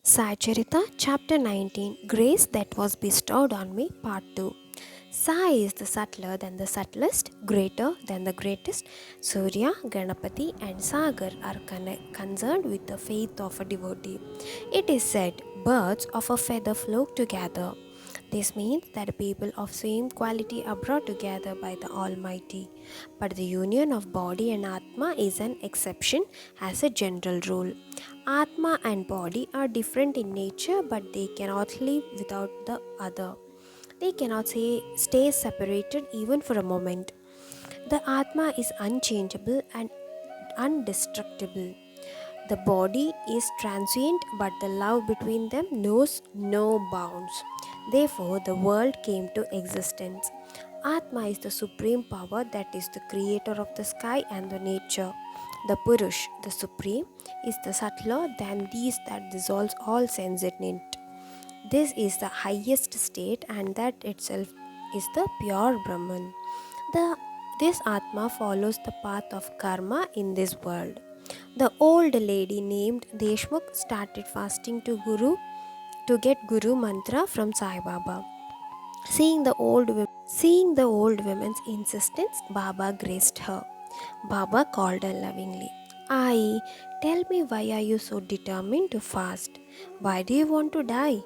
Sacharitha, Chapter 19, Grace That Was Bestowed on Me, Part 2. Sai is the subtler than the subtlest, greater than the greatest. Surya, Ganapati, and Sagar are concerned with the faith of a devotee. It is said, birds of a feather flock together. This means that people of same quality are brought together by the Almighty. But the union of body and Atma is an exception as a general rule. Atma and body are different in nature, but they cannot live without the other. They cannot stay separated even for a moment. The Atma is unchangeable and indestructible. The body is transient, but the love between them knows no bounds. Therefore, the world came to existence. Atma is the supreme power that is the creator of the sky and the nature. The Purush, the supreme, is the subtler than these that dissolves all sense in it. This is the highest state, and that itself is the pure Brahman. This Atma follows the path of karma in this world. The old lady named Deshmukh started fasting to get Guru mantra from Sai Baba. Seeing the old woman's insistence, Baba graced her. Baba called her lovingly. Ai, tell me, why are you so determined to fast? Why do you want to die?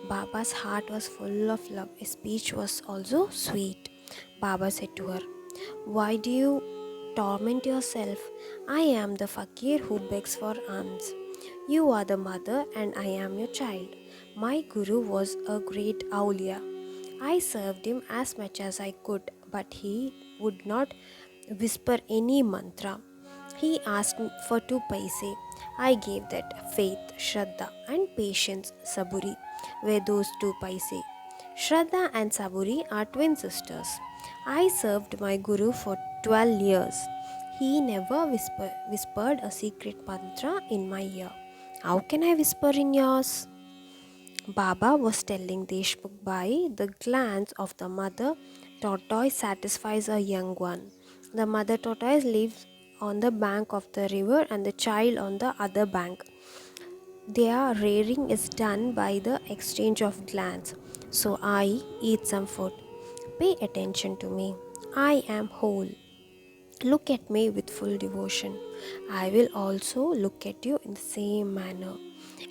Baba's heart was full of love. His speech was also sweet. Baba said to her, why do you torment yourself? I am the fakir who begs for alms. You are the mother and I am your child. My guru was a great awliya. I served him as much as I could, but he would not whisper any mantra. He asked for 2 paise. I gave that. Faith, Shraddha, and patience, Saburi, were those 2 paise. Shraddha and Saburi are twin sisters. I served my Guru for 12 years. He never whispered a secret mantra in my ear. How can I whisper in yours? Baba was telling Deshmukh Bai, the glance of the mother tortoise satisfies a young one. The mother tortoise lives on the bank of the river and the child on the other bank. Their rearing is done by the exchange of glance. So I eat some food. Pay attention to me. I am whole. Look at me with full devotion. I will also look at you in the same manner.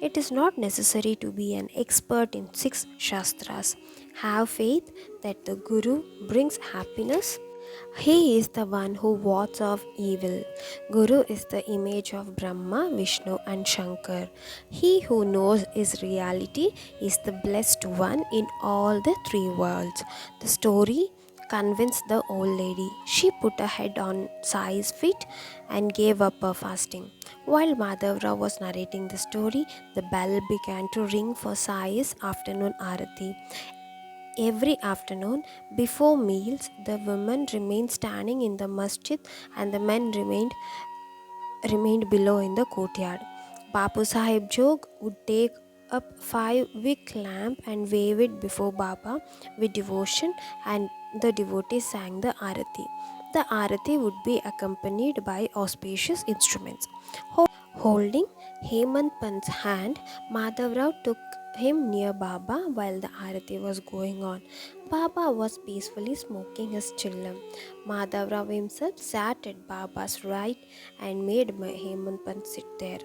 It is not necessary to be an expert in 6 Shastras. Have faith that the Guru brings happiness. He is the one who wards off evil. Guru is the image of Brahma, Vishnu, and Shankar. He who knows his reality is the blessed one in all the 3 worlds. The story convinced the old lady. She put her head on Sai's feet and gave up her fasting. While Madhavrao was narrating the story, the bell began to ring for Sai's afternoon arati. Every afternoon, before meals, the women remained standing in the masjid and the men remained below in the courtyard. Bapu Sahib Jog would take up 5 wick lamp and wave it before Baba with devotion, and the devotees sang the arati. The arati would be accompanied by auspicious instruments. Holding Hemant Pant's hand, Madhavrao took him near Baba while the arati was going on. Baba was peacefully smoking his chillam. Madhavrao himself sat at Baba's right and made Hemant Pant sit there.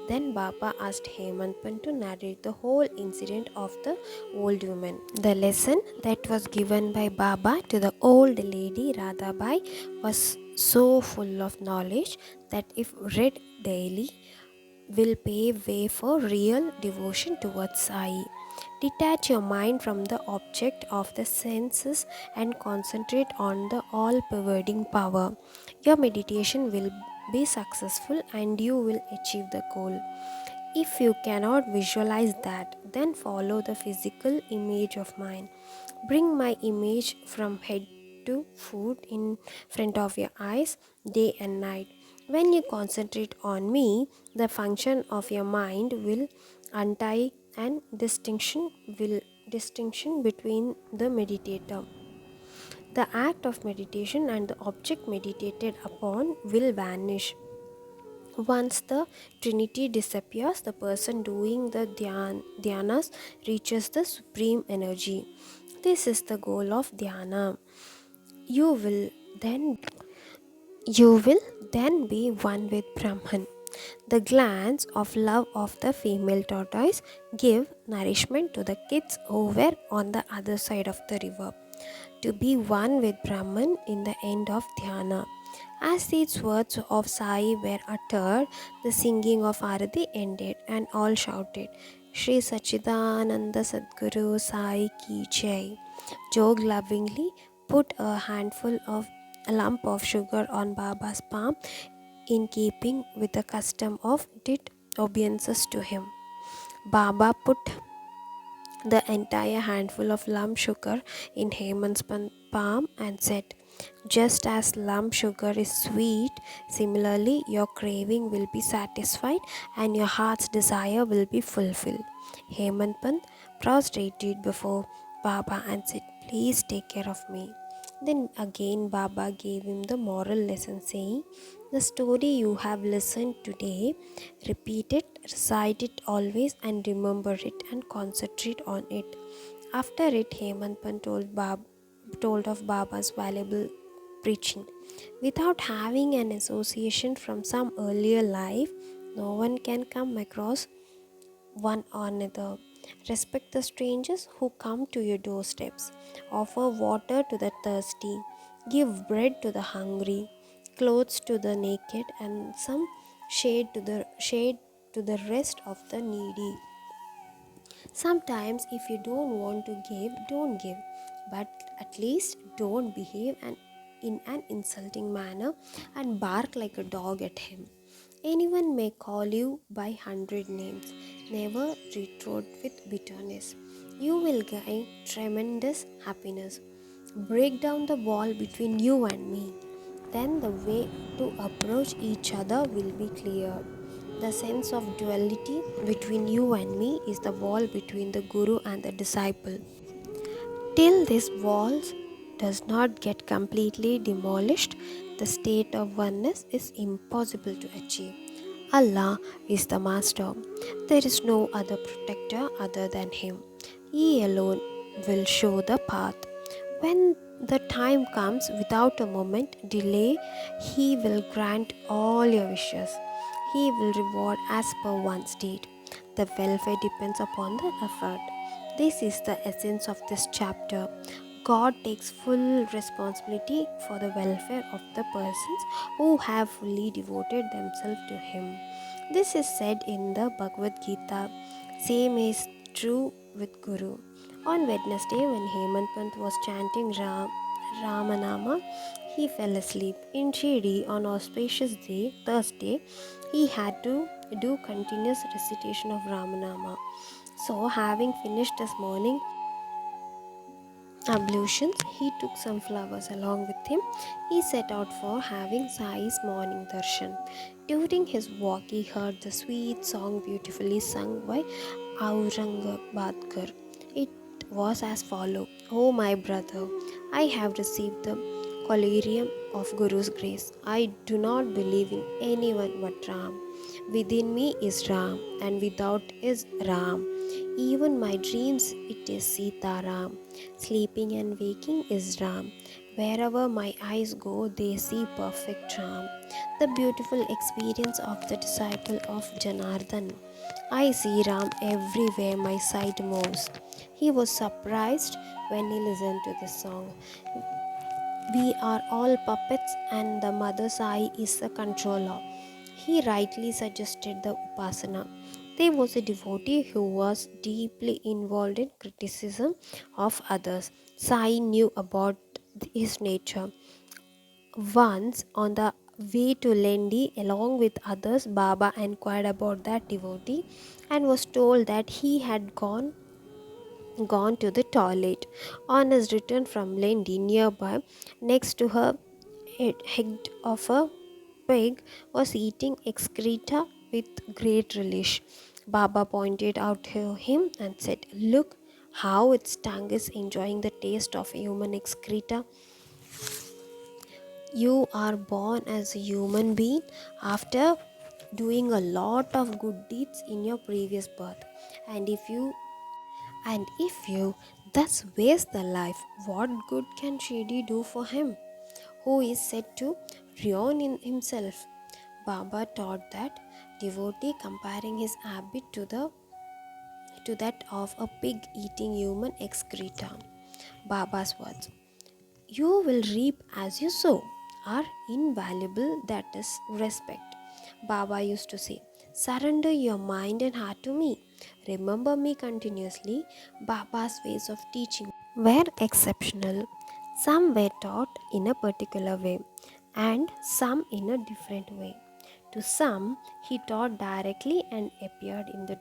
Then Baba asked Hemant Pant to narrate the whole incident of the old woman. The lesson that was given by Baba to the old lady Radhabai was so full of knowledge that if read daily, will pave way for real devotion towards Sai. Detach your mind from the object of the senses and concentrate on the all pervading power. Your meditation will be successful and you will achieve the goal. If you cannot visualize that, then follow the physical image of mine. Bring my image from head to foot in front of your eyes day and night. When you concentrate on me, the function of your mind will untie and distinction between the meditator. The act of meditation and the object meditated upon will vanish. Once the trinity disappears, the person doing the dhyanas reaches the supreme energy. This is the goal of dhyana. You will then you will then be one with Brahman. The glands of love of the female tortoise give nourishment to the kids over on the other side of the river. To be one with Brahman in the end of dhyana. As these words of Sai were uttered, the singing of Arati ended, and all shouted, Shri Sachidananda Sadguru Sai Ki Jai. Jog lovingly put a lump of sugar on Baba's palm in keeping with the custom of did obeisances to him. Baba put the entire handful of lump sugar in Hemant's palm and said, just as lump sugar is sweet, similarly your craving will be satisfied and your heart's desire will be fulfilled. Hemant Pant prostrated before Baba and said, please take care of me. Then again Baba gave him the moral lesson, saying, the story you have listened today, repeat it, recite it always, and remember it and concentrate on it. After it, Hemant Pant told of Baba's valuable preaching. Without having an association from some earlier life, no one can come across one another. Respect the strangers who come to your doorsteps. Offer water to the thirsty. Give bread to the hungry, clothes to the naked, and some shade to the rest of the needy. Sometimes, if you don't want to give, don't give, but at least don't behave in an insulting manner and bark like a dog at him. Anyone may call you by 100 names. Never retort with bitterness. You will gain tremendous happiness. Break down the wall between you and me. Then the way to approach each other will be clear. The sense of duality between you and me is the wall between the Guru and the disciple. Till this wall does not get completely demolished, the state of oneness is impossible to achieve. Allah is the Master. There is no other protector other than Him. He alone will show the path. When the time comes, without a moment delay, He will grant all your wishes. He will reward as per one's deed. The welfare depends upon the effort. This is the essence of this chapter. God takes full responsibility for the welfare of the persons who have fully devoted themselves to Him. This is said in the Bhagavad Gita. Same is true with Guru. On Wednesday, when Hemant Pant was chanting Ramanama, he fell asleep. In Shirdi, on auspicious day, Thursday, he had to do continuous recitation of Ramanama. So, having finished his morning ablutions, he took some flowers along with him. He set out for having Sai's morning darshan. During his walk, he heard the sweet song beautifully sung by Aurangabadkar. It was as follows: Oh my brother, I have received the collyrium of Guru's grace. I do not believe in anyone but Ram. Within me is Ram, and without is Ram. Even my dreams, it is Sita Ram. Sleeping and waking is Ram. Wherever my eyes go, they see perfect Ram. The beautiful experience of the disciple of Janardhan. I see Ram everywhere my sight moves. He was surprised when he listened to this song. We are all puppets and the mother's eye is the controller. He rightly suggested the Upasana. There was a devotee who was deeply involved in criticism of others. Sai knew about his nature. Once on the way to Lendi, along with others, Baba inquired about that devotee and was told that he had gone to the toilet. On his return from Lendi, nearby, next to her head of a pig was eating excreta with great relish. Baba pointed out to him and said, look how its tongue is enjoying the taste of human excreta. You are born as a human being after doing a lot of good deeds in your previous birth. And if you thus waste the life, what good can Shirdi do for him, who is said to ruin in himself? Baba taught that devotee, comparing his habit to that of a pig eating human excreta. Baba's words, "You will reap as you sow," are invaluable. That is respect. Baba used to say, "Surrender your mind and heart to me. Remember me continuously." Baba's ways of teaching were exceptional. Some were taught in a particular way, and some in a different way. To some, he taught directly and appeared in the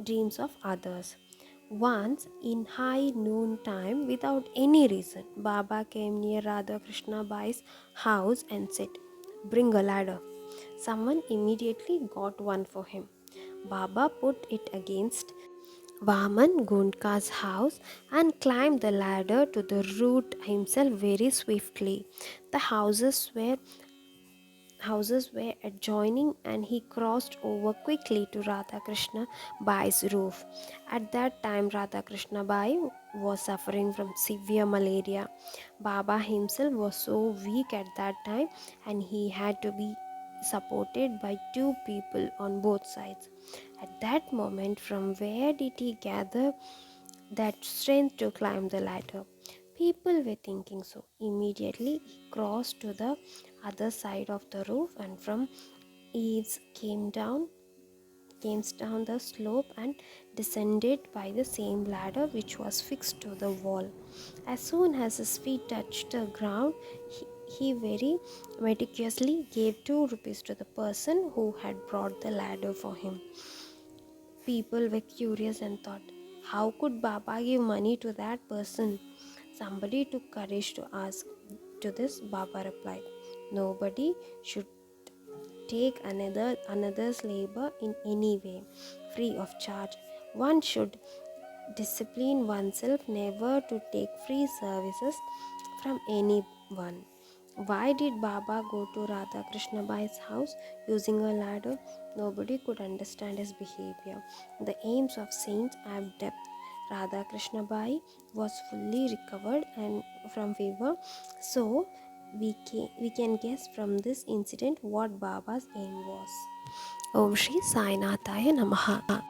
dreams of others. Once, in high noon time, without any reason, Baba came near Radha Krishna Bai's house and said, "Bring a ladder." Someone immediately got one for him. Baba put it against Vaman Gundka's house and climbed the ladder to the roof himself very swiftly. The houses were adjoining, and he crossed over quickly to Radha Krishna Bai's roof. At that time, Radha Krishna Bai was suffering from severe malaria. Baba himself was so weak at that time, and he had to be supported by two people on both sides. At that moment, from where did he gather that strength to climb the ladder? People were thinking so. Immediately, he crossed to the other side of the roof, and from eaves came down the slope and descended by the same ladder which was fixed to the wall. As soon as his feet touched the ground, he very meticulously gave 2 rupees to the person who had brought the ladder for him. People were curious and thought, how could Baba give money to that person? Somebody took courage to ask. To this, Baba replied, "Nobody should take another's labor in any way, free of charge. One should discipline oneself never to take free services from anyone." Why did Baba go to Radha Krishna Bai's house using a ladder? Nobody could understand his behavior. The aims of saints have depth. Radha Krishna Bai was fully recovered and from fever, so we can guess from this incident what Baba's aim was. Om Shri Sai Nathaya Namaha.